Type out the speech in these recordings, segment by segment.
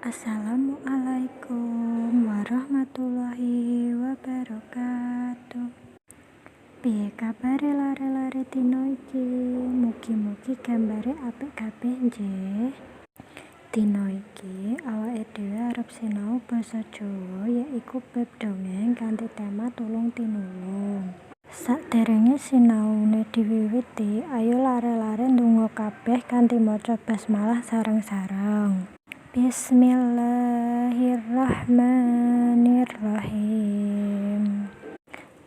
Assalamualaikum warahmatullahi wabarakatuh. Piye kabare lare-lare dina iki? Mugi-mugi gambare apik kabeh nggih. Dina iki awake dhewe arep sinau basa Jawa yaiku bab dongeng kanthi tema tulung tinulung. Saderenge sinaune diwiwiti, ayo lare-lare ndonga kabeh kanthi maca basmalah sareng-sareng. Bismillahirrahmanirrahim.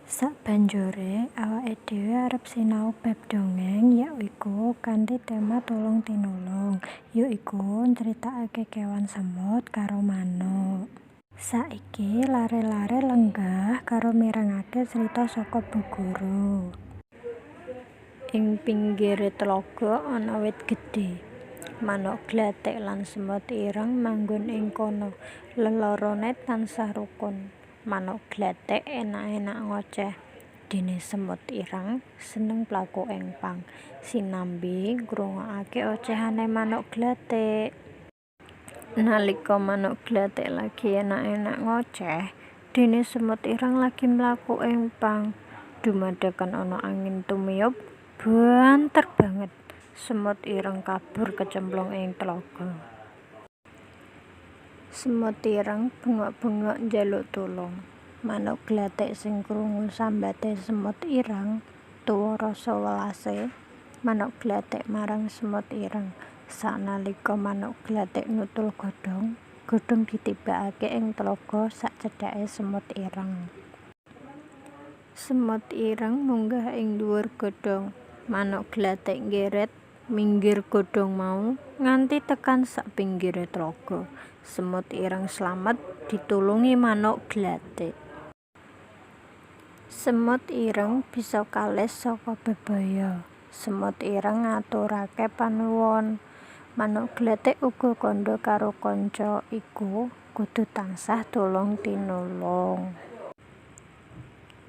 Sabanjure awake dhewe arep sinau bab dongeng yaiku kanthi tema tulung tinulung, yaiku critakake kewan semut karo manuk. Saiki lare-lare lenggah karo mirengake crita saka Bu Guru. Ing pinggire tlaga ana wit gedhe. Manuk glathik lan semut ireng manggon ing kono. Lelorone tansah rukun. Manuk glathik enak-enak ngoceh. Dene semut ireng seneng plaku empang. Sinambi ngrungokake ocehane manuk glathik. Nalika manuk glathik lagi enak-enak ngoceh, dene semut ireng lagi mlaku empang. Dumadakan ana angin tumiup banter banget. Semut ireng kabur kecemplung ing tlaga. Semut ireng bengok-bengok njaluk tulung. Manuk glathik sing krungu sambate semut ireng tuwa rasa welase. Manuk glathik marang semut ireng. Sanalika manuk glathik nutul godhong ditibakake ing tlaga sacedhake semut ireng. Semut ireng munggah ing dhuwur godhong. Manuk glathik nggeret minggir godhong mau nganti tekan sak pinggire tlaga. Semut ireng slamet ditulungi manuk glathik. Semut ireng bisa kalis saka bebaya. Semut ireng ngaturake panuwun. Manuk glathik uga kandha karo kanca iku kudu tansah tulung tinulung.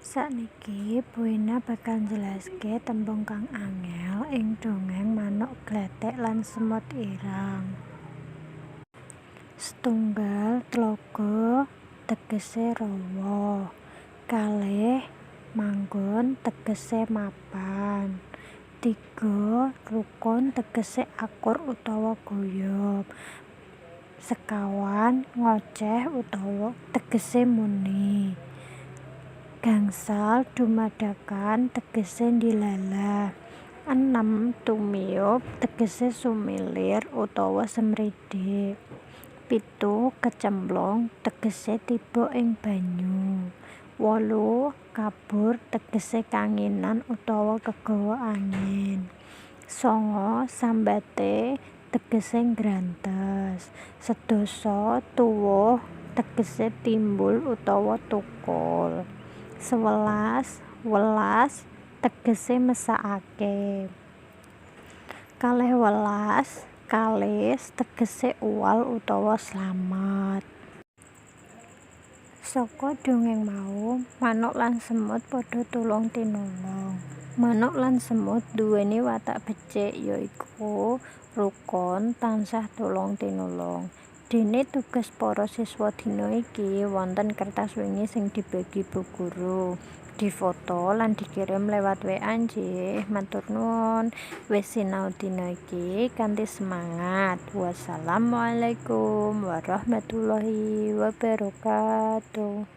Sakniki Bu Ina bakal njelaske tembung kang angel ing dongeng manuk glathik lan semut ireng. Setunggal tlaga tegese rawa. Kalih manggon tegese mapan. 3 rukun tegese akur utawa guyub. Sekawan ngoceh utawa tegese muni. Gangsal dumadakan tegese ndilalah. 6 tumiup tegese sumilir utawa semridik. 7 kecemplung tegese tiba ing banyu. 8 kabur tegese kanginan utawa kegawa angin. 9 sambate tegese ngrantes. 10 tuwuh tegese timbul utawa tukul. 11 welas tegese mesakake. 12 kalis tegese uwal utawa slamet. Saka dongeng mau, manuk lan semut padha tulung tinulung. Manuk lan semut duweni watak becik yaiku rukun tansah tulung tinulung. Dene tugas para siswa dina iki wonten kertas wingi sing dibagi Bu Guru. Difoto lan dikirim lewat WA nggih. Matur nuwun. Wis sinau dina iki kanthi semangat. Wassalamualaikum warahmatullahi wabarakatuh.